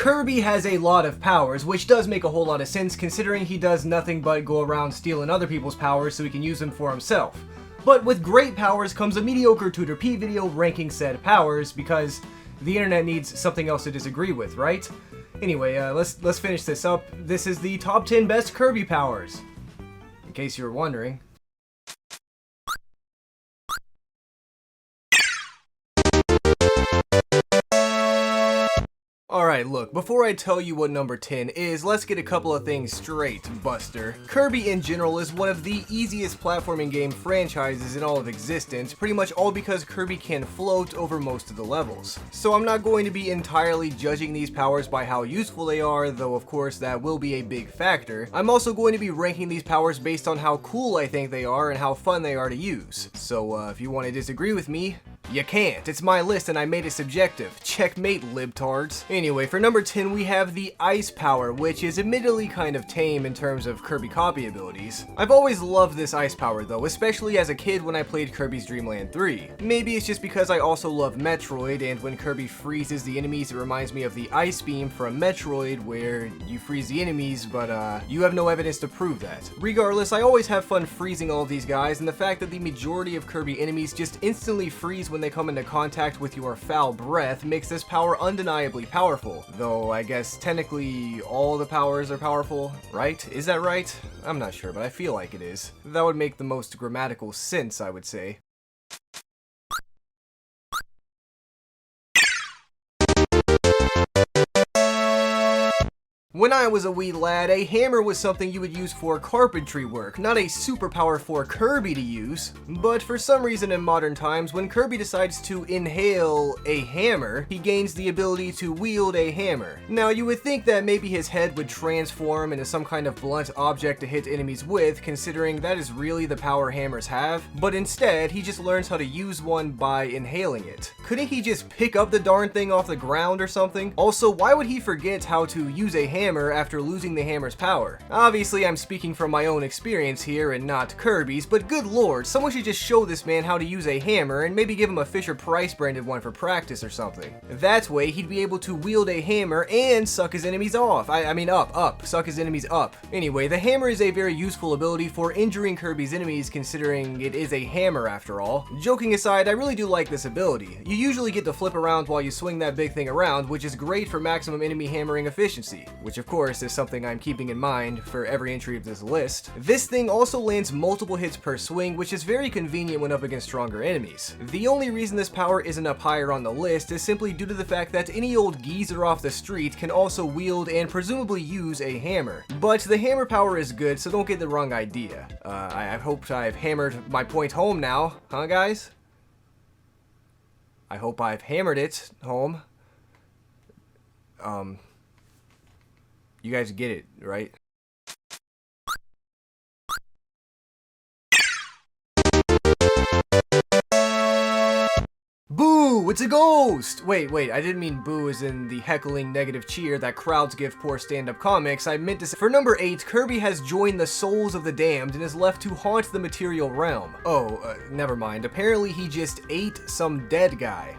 Kirby has a lot of powers, which does make a whole lot of sense considering he does nothing but go around stealing other people's powers so he can use them for himself. But with great powers comes a mediocre Tooterp video ranking said powers because the internet needs something else to disagree with, right? Anyway, let's finish this up. This is the top 10 best Kirby powers, in case you were wondering. Alright, look, before I tell you what number 10 is, let's get a couple of things straight, Buster. Kirby in general is one of the easiest platforming game franchises in all of existence, pretty much all because Kirby can float over most of the levels. So I'm not going to be entirely judging these powers by how useful they are, though of course that will be a big factor. I'm also going to be ranking these powers based on how cool I think they are and how fun they are to use. So if you want to disagree with me, you can't. It's my list and I made it subjective. Checkmate, libtards. Anyway, for number 10 we have the Ice Power, which is admittedly kind of tame in terms of Kirby Copy Abilities. I've always loved this Ice Power though, especially as a kid when I played Kirby's Dream Land 3. Maybe it's just because I also love Metroid, and when Kirby freezes the enemies it reminds me of the Ice Beam from Metroid, where you freeze the enemies but you have no evidence to prove that. Regardless, I always have fun freezing all of these guys, and the fact that the majority of Kirby enemies just instantly freeze when they come into contact with your foul breath makes this power undeniably powerful. Though I guess technically all the powers are powerful, right? Is that right? I'm not sure, but I feel like it is. That would make the most grammatical sense, I would say. When I was a wee lad, a hammer was something you would use for carpentry work, not a superpower for Kirby to use. But for some reason in modern times, when Kirby decides to inhale a hammer, he gains the ability to wield a hammer. Now you would think that maybe his head would transform into some kind of blunt object to hit enemies with, considering that is really the power hammers have, but instead he just learns how to use one by inhaling it. Couldn't he just pick up the darn thing off the ground or something? Also, why would he forget how to use a hammer after losing the hammer's power? Obviously I'm speaking from my own experience here and not Kirby's, but good lord, someone should just show this man how to use a hammer and maybe give him a Fisher-Price branded one for practice or something. That way he'd be able to wield a hammer and suck his enemies off. I mean suck his enemies up. Anyway, the hammer is a very useful ability for injuring Kirby's enemies considering it is a hammer after all. Joking aside, I really do like this ability. You usually get to flip around while you swing that big thing around, which is great for maximum enemy hammering efficiency, which of course is something I'm keeping in mind for every entry of this list. This thing also lands multiple hits per swing, which is very convenient when up against stronger enemies. The only reason this power isn't up higher on the list is simply due to the fact that any old geezer off the street can also wield and presumably use a hammer. But the hammer power is good, so don't get the wrong idea. I hope I've hammered my point home now, huh guys? I hope I've hammered it home. You guys get it, right? Boo! It's a ghost! Wait, I didn't mean boo as in the heckling negative cheer that crowds give poor stand-up comics. I meant to say, for number 8, Kirby has joined the souls of the damned and is left to haunt the material realm. Oh, never mind. Apparently he just ate some dead guy.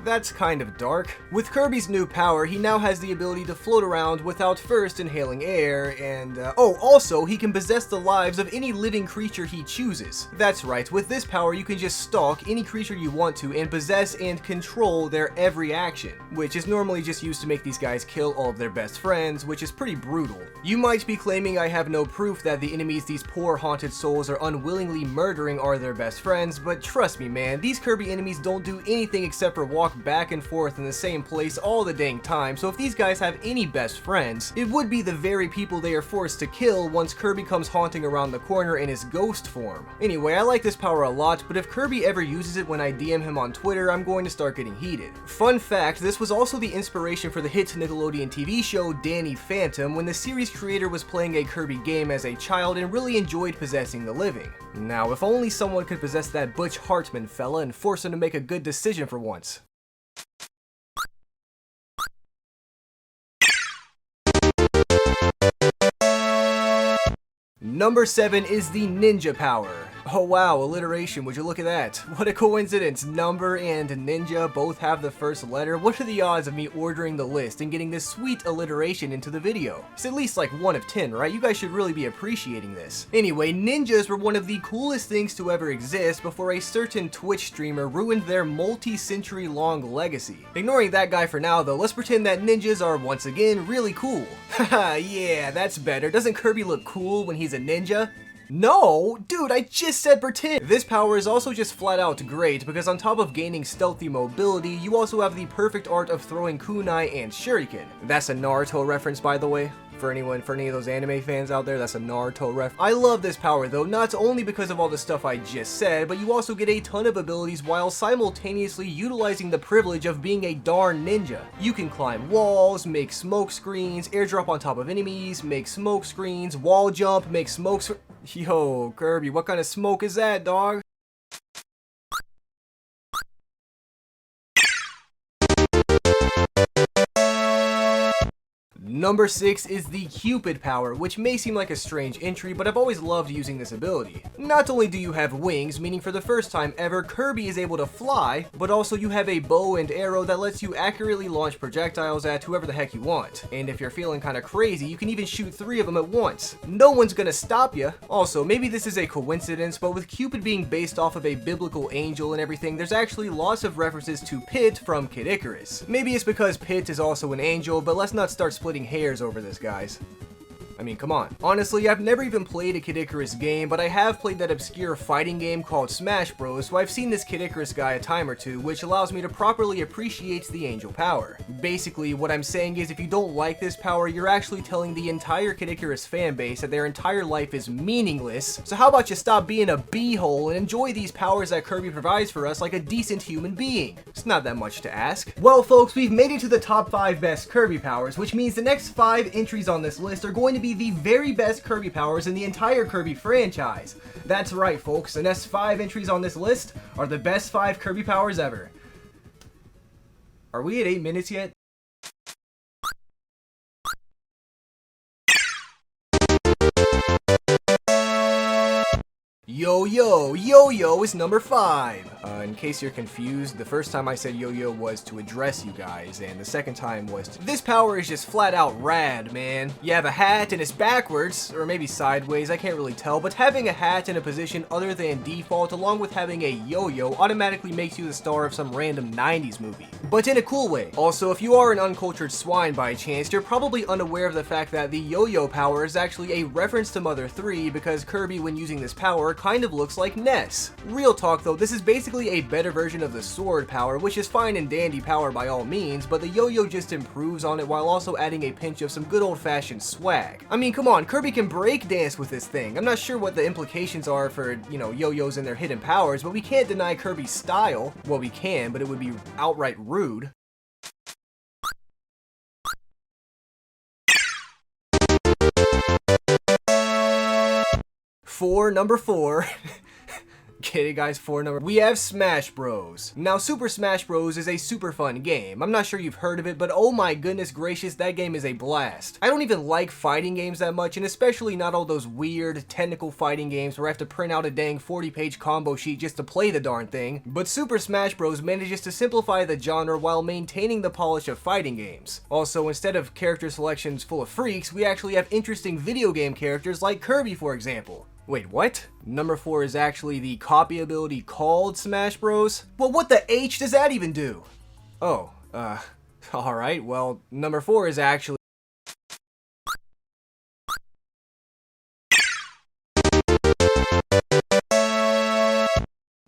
That's kind of dark. With Kirby's new power, he now has the ability to float around without first inhaling air, and also he can possess the lives of any living creature he chooses. That's right, with this power you can just stalk any creature you want to and possess and control their every action, which is normally just used to make these guys kill all of their best friends, which is pretty brutal. You might be claiming I have no proof that the enemies these poor haunted souls are unwillingly murdering are their best friends, but trust me man, these Kirby enemies don't do anything except for walk back and forth in the same place all the dang time, so if these guys have any best friends, it would be the very people they are forced to kill once Kirby comes haunting around the corner in his ghost form. Anyway, I like this power a lot, but if Kirby ever uses it when I DM him on Twitter, I'm going to start getting heated. Fun fact, this was also the inspiration for the hit Nickelodeon TV show Danny Phantom, when the series creator was playing a Kirby game as a child and really enjoyed possessing the living. Now, if only someone could possess that Butch Hartman fella and force him to make a good decision for once. Number 7 is the Ninja Power. Oh wow, alliteration, would you look at that? What a coincidence, number and ninja both have the first letter. What are the odds of me ordering the list and getting this sweet alliteration into the video? It's at least like 1 of 10, right? You guys should really be appreciating this. Anyway, ninjas were one of the coolest things to ever exist before a certain Twitch streamer ruined their multi-century long legacy. Ignoring that guy for now though, let's pretend that ninjas are once again really cool. Haha, yeah, that's better. Doesn't Kirby look cool when he's a ninja? No, dude, I just said pretend. This power is also just flat out great because on top of gaining stealthy mobility, you also have the perfect art of throwing kunai and shuriken. That's a Naruto reference, by the way. For any of those anime fans out there, that's a Naruto ref. I love this power though, not only because of all the stuff I just said, but you also get a ton of abilities while simultaneously utilizing the privilege of being a darn ninja. You can climb walls, make smoke screens, airdrop on top of enemies, make smoke screens, wall jump, make smoke Yo, Kirby, what kind of smoke is that, dog? Number 6 is the Cupid power, which may seem like a strange entry, but I've always loved using this ability. Not only do you have wings, meaning for the first time ever, Kirby is able to fly, but also you have a bow and arrow that lets you accurately launch projectiles at whoever the heck you want. And if you're feeling kinda crazy, you can even shoot 3 of them at once. No one's gonna stop you. Also, maybe this is a coincidence, but with Cupid being based off of a biblical angel and everything, there's actually lots of references to Pit from Kid Icarus. Maybe it's because Pit is also an angel, but let's not start splitting hairs over this, guys. I mean, come on. Honestly, I've never even played a Kid Icarus game, but I have played that obscure fighting game called Smash Bros, so I've seen this Kid Icarus guy a time or two, which allows me to properly appreciate the angel power. Basically, what I'm saying is if you don't like this power, you're actually telling the entire Kid Icarus fanbase that their entire life is meaningless, so how about you stop being a beehole and enjoy these powers that Kirby provides for us like a decent human being? It's not that much to ask. Well, folks, we've made it to the top 5 best Kirby powers, which means the next 5 entries on this list are going to be the very best Kirby powers in the entire Kirby franchise. That's right, folks, the next 5 entries on this list are the best 5 Kirby powers ever. Are we at 8 minutes yet? Yo-Yo is number 5. In case you're confused, the first time I said yo-yo was to address you guys, and the second time was to... This power is just flat out rad, man. You have a hat and it's backwards, or maybe sideways, I can't really tell, but having a hat in a position other than default along with having a yo-yo automatically makes you the star of some random 90s movie. But in a cool way. Also, if you are an uncultured swine by chance, you're probably unaware of the fact that the yo-yo power is actually a reference to Mother 3 because Kirby, when using this power, kind of looks like Ness. Real talk though, this is basically a better version of the sword power, which is fine and dandy power by all means, but the yo-yo just improves on it while also adding a pinch of some good old-fashioned swag. I mean, come on, Kirby can break dance with this thing. I'm not sure what the implications are for, you know, yo-yos and their hidden powers, but we can't deny Kirby's style. Well, we can, but it would be outright rude. Number 4. Get it, guys? We have Smash Bros. Now, Super Smash Bros is a super fun game. I'm not sure you've heard of it, but oh my goodness gracious, that game is a blast. I don't even like fighting games that much, and especially not all those weird, technical fighting games where I have to print out a dang 40-page combo sheet just to play the darn thing. But Super Smash Bros manages to simplify the genre while maintaining the polish of fighting games. Also, instead of character selections full of freaks, we actually have interesting video game characters like Kirby, for example. Wait, what? Number 4 is actually the copy ability called Smash Bros? Well, what the H does that even do? Oh, alright, well, number 4 is actually...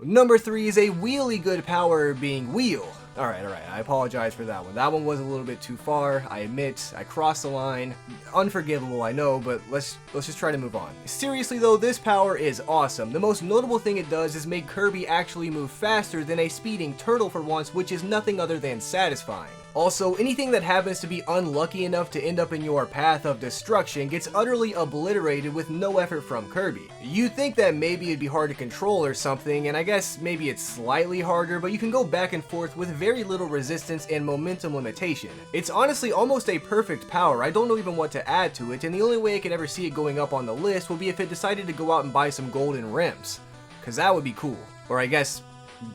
Number 3 is a really good power being Wheel. Alright, I apologize for that one. That one was a little bit too far, I admit, I crossed the line. Unforgivable, I know, but let's just try to move on. Seriously though, this power is awesome. The most notable thing it does is make Kirby actually move faster than a speeding turtle for once, which is nothing other than satisfying. Also, anything that happens to be unlucky enough to end up in your path of destruction gets utterly obliterated with no effort from Kirby. You'd think that maybe it'd be hard to control or something, and I guess maybe it's slightly harder, but you can go back and forth with very little resistance and momentum limitation. It's honestly almost a perfect power. I don't know even what to add to it, and the only way I could ever see it going up on the list would be if it decided to go out and buy some golden rims. because that would be cool. Or I guess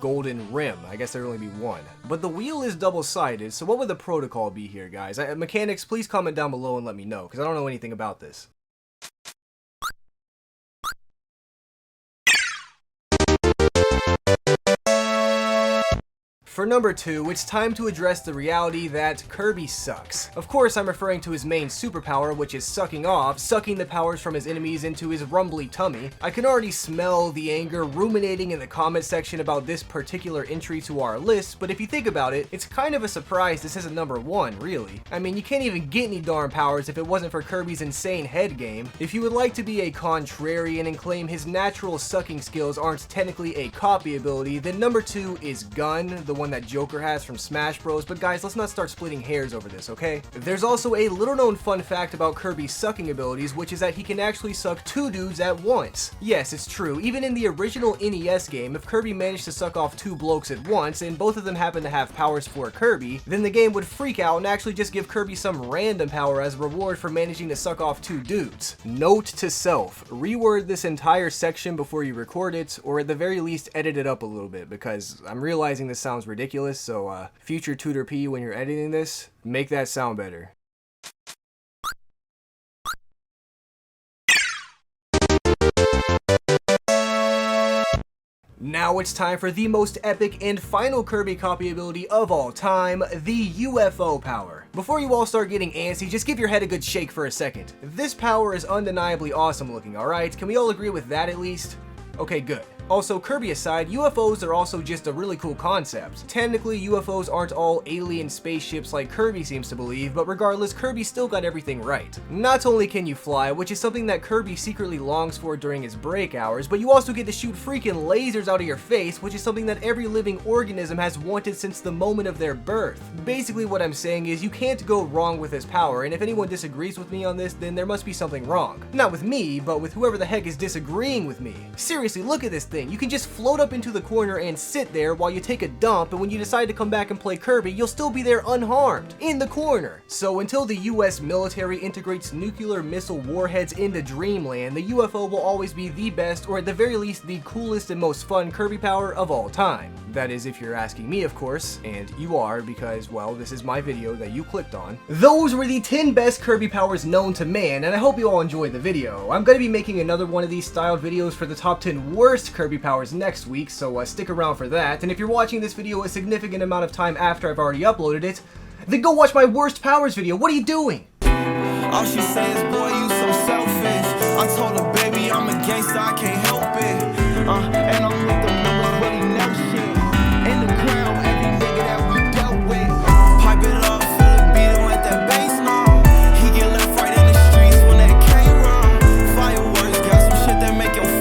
golden rim. I guess there'd only be one. But the wheel is double-sided, so what would the protocol be here, guys? Mechanics, please comment down below and let me know, because I don't know anything about this. For number 2, it's time to address the reality that Kirby sucks. Of course, I'm referring to his main superpower, which is sucking the powers from his enemies into his rumbly tummy. I can already smell the anger ruminating in the comment section about this particular entry to our list, but if you think about it, it's kind of a surprise this isn't number 1, really. I mean, you can't even get any darn powers if it wasn't for Kirby's insane head game. If you would like to be a contrarian and claim his natural sucking skills aren't technically a copy ability, then number 2 is Gun, the one that Joker has from Smash Bros, but guys, let's not start splitting hairs over this, okay? There's also a little known fun fact about Kirby's sucking abilities, which is that he can actually suck 2 dudes at once. Yes, it's true, even in the original NES game, if Kirby managed to suck off 2 blokes at once, and both of them happen to have powers for Kirby, then the game would freak out and actually just give Kirby some random power as a reward for managing to suck off 2 dudes. Note to self, reword this entire section before you record it, or at the very least edit it up a little bit, because I'm realizing this sounds ridiculous, so future Tooterp, when you're editing this, make that sound better. Now it's time for the most epic and final Kirby copy ability of all time, the UFO power. Before you all start getting antsy, just give your head a good shake for a second. This power is undeniably awesome looking, alright? Can we all agree with that at least? Okay, good. Also, Kirby aside, UFOs are also just a really cool concept. Technically, UFOs aren't all alien spaceships like Kirby seems to believe, but regardless, Kirby still got everything right. Not only can you fly, which is something that Kirby secretly longs for during his break hours, but you also get to shoot freaking lasers out of your face, which is something that every living organism has wanted since the moment of their birth. Basically, what I'm saying is you can't go wrong with this power, and if anyone disagrees with me on this, then there must be something wrong. Not with me, but with whoever the heck is disagreeing with me. Seriously, look at this thing. You can just float up into the corner and sit there while you take a dump, and when you decide to come back and play Kirby, you'll still be there unharmed, in the corner. So until the US military integrates nuclear missile warheads into Dreamland, the UFO will always be the best, or at the very least, the coolest and most fun Kirby power of all time. That is if you're asking me, of course, and you are because, well, this is my video that you clicked on. Those were the 10 best Kirby powers known to man, and I hope you all enjoyed the video. I'm going to be making another one of these styled videos for the top 10 worst Kirby powers next week, so stick around for that. And if you're watching this video a significant amount of time after I've already uploaded it, then go watch my worst powers video. What are you doing? All she says, boy, you so selfish. I told her, baby, I'm a gangster, I can't help it.